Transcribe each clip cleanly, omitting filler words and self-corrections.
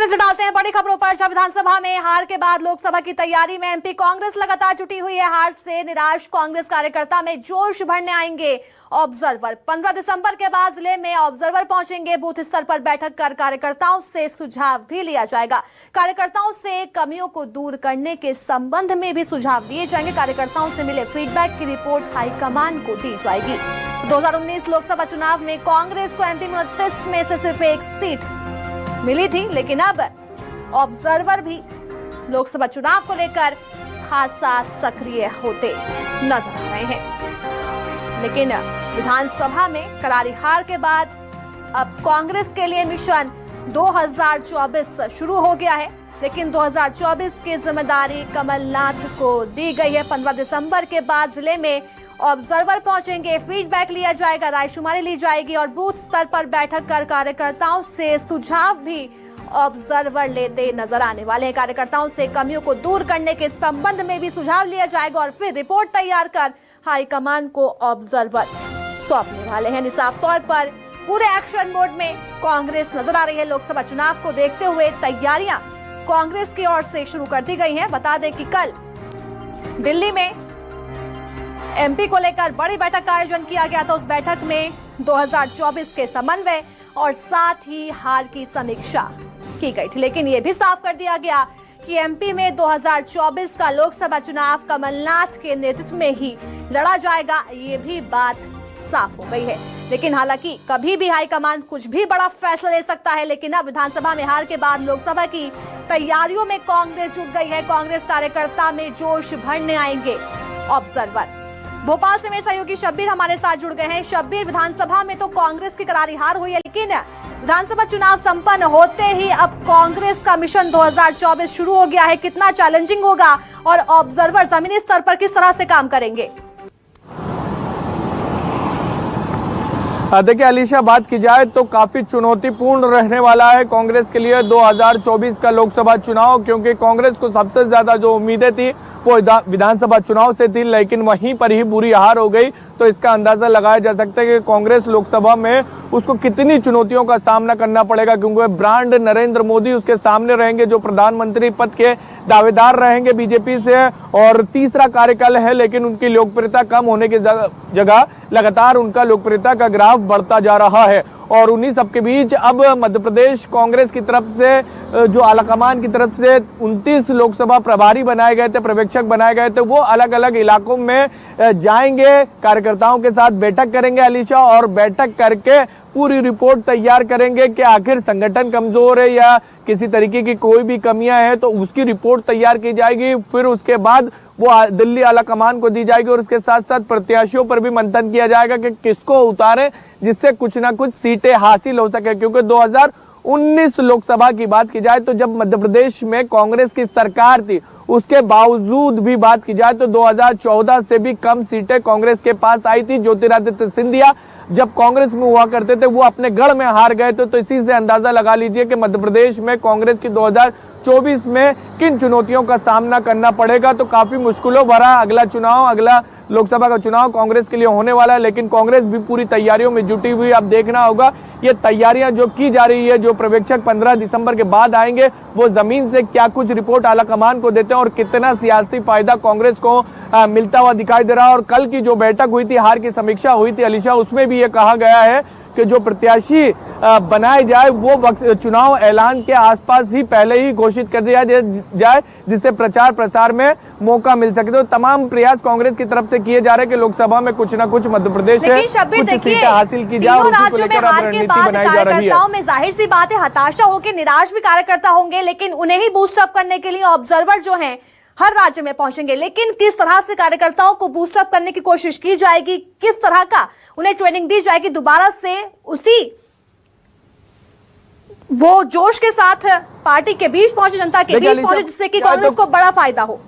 नजर डालते हैं बड़ी खबरों पर। जब विधानसभा में हार के बाद लोकसभा की तैयारी में एमपी कांग्रेस लगातार जुटी हुई है। हार से निराश कांग्रेस कार्यकर्ता में जोश भरने आएंगे ऑब्जर्वर। 15 दिसंबर के बाद जिले में ऑब्जर्वर पहुंचेंगे। बूथ स्तर पर बैठक कर कार्यकर्ताओं से सुझाव भी लिया जाएगा। कार्यकर्ताओं से कमियों को दूर करने के संबंध में भी सुझाव दिए जाएंगे। कार्यकर्ताओं से मिले फीडबैक की रिपोर्ट हाईकमान को दी जाएगी। 2019 लोकसभा चुनाव में कांग्रेस को एमपी 29 में से सिर्फ एक सीट मिली थी, लेकिन अब ऑब्जर्वर भी लोकसभा चुनाव को लेकर खासा सक्रिय होते नजर आ रहे हैं। लेकिन विधानसभा में करारी हार के बाद अब कांग्रेस के लिए मिशन 2024 शुरू हो गया है। लेकिन 2024 की जिम्मेदारी कमलनाथ को दी गई है। 15 दिसंबर के बाद जिले में ऑब्जर्वर पहुंचेंगे, फीडबैक लिया जाएगा, रायशुमारी ली जाएगी और बूथ स्तर पर बैठक कर कार्यकर्ताओं से सुझाव भी ऑब्जर्वर लेते नजर आने वाले हैं। कार्यकर्ताओं से कमियों को दूर करने के संबंध में भी सुझाव लिया जाएगा और फिर रिपोर्ट तैयार कर हाईकमान को ऑब्जर्वर सौंपने वाले हैं। साफ तौर पर पूरे एक्शन मोड में कांग्रेस नजर आ रही है। लोकसभा चुनाव को देखते हुए तैयारियां कांग्रेस की ओर से शुरू कर दी गई हैं। बता दें कि कल दिल्ली में एमपी को लेकर बड़ी बैठक का आयोजन किया गया था। उस बैठक में 2024 के समन्वय और साथ ही हार की समीक्षा की गई थी। लेकिन यह भी साफ कर दिया गया कि एमपी में 2024 का लोकसभा चुनाव कमलनाथ के नेतृत्व में ही लड़ा जाएगा। ये भी बात साफ हो गई है। लेकिन हालांकि कभी भी हाईकमान कुछ भी बड़ा फैसला ले सकता है। लेकिन अब विधानसभा में हार के बाद लोकसभा की तैयारियों में कांग्रेस जुट गई है। कांग्रेस कार्यकर्ता में जोश भरने आएंगे ऑब्जर्वर। भोपाल से मेरे सहयोगी शब्बीर हमारे साथ जुड़ गए हैं। शब्बीर, विधानसभा में तो कांग्रेस की करारी हार हुई है, लेकिन विधानसभा चुनाव संपन्न होते ही अब कांग्रेस का मिशन 2024 शुरू हो गया है। कितना चैलेंजिंग होगा और ऑब्जर्वर जमीनी स्तर पर किस तरह से काम करेंगे? देखिए अलीशा, बात की जाए तो काफी चुनौतीपूर्ण रहने वाला है कांग्रेस के लिए 2024 का लोकसभा चुनाव, क्योंकि कांग्रेस को सबसे ज्यादा जो उम्मीदें थी वो विधानसभा चुनाव से थी, लेकिन वहीं पर ही बुरी हार हो गई। तो इसका अंदाजा लगाया जा सकता है कि कांग्रेस लोकसभा में उसको कितनी चुनौतियों का सामना करना पड़ेगा, क्योंकि ब्रांड नरेंद्र मोदी उसके सामने रहेंगे, जो प्रधानमंत्री पद के दावेदार रहेंगे बीजेपी से, और तीसरा कार्यकाल है। लेकिन उनकी लोकप्रियता कम होने की जगह लगातार उनका लोकप्रियता का ग्राफ बढ़ता जा रहा है। और उन्हीं सबके बीच अब मध्य प्रदेश कांग्रेस की तरफ से जो आलाकमान की तरफ से 29 लोकसभा प्रभारी बनाए गए थे, पर्यवेक्षक बनाए गए थे, वो अलग अलग इलाकों में जाएंगे, कार्यकर्ताओं के साथ बैठक करेंगे अलीशा, और बैठक करके पूरी रिपोर्ट तैयार करेंगे कि आखिर संगठन कमजोर है या किसी तरीके की कोई भी कमियां हैं, तो उसकी रिपोर्ट तैयार की जाएगी। फिर उसके बाद वो दिल्ली आलाकमान को दी जाएगी और उसके साथ साथ प्रत्याशियों पर भी मंथन किया जाएगा कि किसको उतारें जिससे कुछ ना कुछ सीटें हासिल हो सके। क्योंकि 2019 लोकसभा की बात की जाए तो जब मध्य प्रदेश में कांग्रेस की सरकार थी, उसके बावजूद भी बात की जाए तो 2014 से भी कम सीटें कांग्रेस के पास आई थी। ज्योतिरादित्य सिंधिया जब कांग्रेस में हुआ करते थे वो अपने गढ़ में हार गए थे। तो इसी से अंदाजा लगा लीजिए कि मध्य प्रदेश में कांग्रेस की 2024 में किन चुनौतियों का सामना करना पड़ेगा। तो काफी मुश्किलों भरा अगला चुनाव, अगला लोकसभा का चुनाव कांग्रेस के लिए होने वाला है। लेकिन कांग्रेस भी पूरी तैयारियों में जुटी हुई। अब देखना होगा ये तैयारियां जो की जा रही है, जो पर्यवेक्षक 15 दिसंबर के बाद आएंगे, वो जमीन से क्या कुछ रिपोर्ट आलाकमान को देते हैं और कितना सियासी फायदा कांग्रेस को मिलता हुआ दिखाई दे रहा है। और कल की जो बैठक हुई थी, हार की समीक्षा हुई थी अलीशा, उसमें भी ये कहा गया है कि जो प्रत्याशी बनाए जाए वो चुनाव ऐलान के आसपास ही पहले ही घोषित कर दिया जाए, जिससे प्रचार प्रसार में मौका मिल सके। तो तमाम प्रयास कांग्रेस की तरफ से किए जा रहे हैं कि लोकसभा में कुछ ना कुछ मध्य प्रदेश से कुछ सीटें हासिल की जाए। कार्यकर्ताओं में जाहिर सी बात है हताशा होकर निराश भी कार्यकर्ता होंगे, लेकिन उन्हें ही बूस्टअप करने के लिए ऑब्जर्वर जो है हर राज्य में पहुंचेंगे। लेकिन किस तरह से कार्यकर्ताओं को बूस्टअप करने की कोशिश की जाएगी, किस तरह का उन्हें ट्रेनिंग दी जाएगी, दोबारा से उसी वो जोश के साथ पार्टी के बीच पहुंचे, जनता के बीच पहुंचे, जिससे कि कांग्रेस को बड़ा फायदा हो।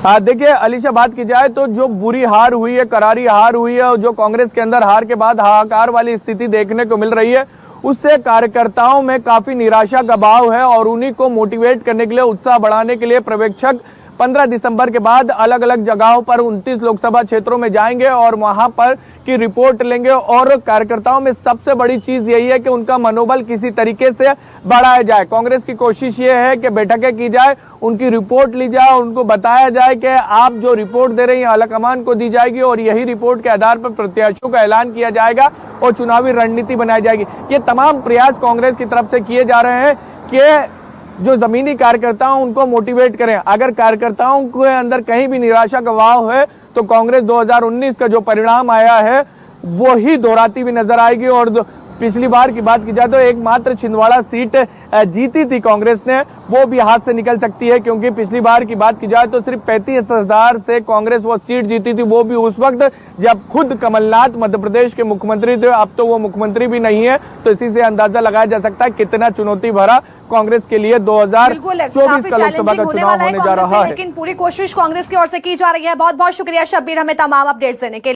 देखिए अलीशा, बात की जाए तो जो बुरी हार हुई है, करारी हार हुई है, और जो कांग्रेस के अंदर हार के बाद हाहाकार वाली स्थिति देखने को मिल रही है, उससे कार्यकर्ताओं में काफी निराशा का भाव है। और उन्हीं को मोटिवेट करने के लिए, उत्साह बढ़ाने के लिए पर्यवेक्षक 15 दिसंबर के बाद अलग अलग जगहों पर 29 लोकसभा क्षेत्रों में जाएंगे और वहां पर की रिपोर्ट लेंगे। और कार्यकर्ताओं में सबसे बड़ी चीज यही है कि उनका मनोबल किसी तरीके से बढ़ाया जाए। कांग्रेस की कोशिश ये है कि बैठकें की जाए, उनकी रिपोर्ट ली जाए, उनको बताया जाए कि आप जो रिपोर्ट दे रहे हैं आलाकमान को दी जाएगी और यही रिपोर्ट के आधार पर प्रत्याशियों का ऐलान किया जाएगा और चुनावी रणनीति बनाई जाएगी। ये तमाम प्रयास कांग्रेस की तरफ से किए जा रहे हैं कि जो जमीनी कार्यकर्ता हैं उनको मोटिवेट करें। अगर कार्यकर्ताओं के अंदर कहीं भी निराशा का वाव है तो कांग्रेस 2019 का जो परिणाम आया है वो ही दोहराती हुई नजर आएगी। और पिछली बार की बात की जाए तो एकमात्र छिंदवाड़ा सीट जीती थी कांग्रेस ने, वो भी हाथ से निकल सकती है, क्योंकि पिछली बार की बात की जाए तो सिर्फ 35,000 से कांग्रेस वो सीट जीती थी, वो भी उस वक्त जब खुद कमलनाथ मध्य प्रदेश के मुख्यमंत्री थे। अब तो वो मुख्यमंत्री भी नहीं है, तो इसी से अंदाजा लगाया जा सकता है कितना चुनौती भरा कांग्रेस के लिए 2024 का लोकसभा का चुनाव होने जा रहा है। लेकिन पूरी कोशिश कांग्रेस की ओर से की जा रही है। बहुत बहुत शुक्रिया शब्बीर हमें तमाम अपडेट्स देने के लिए।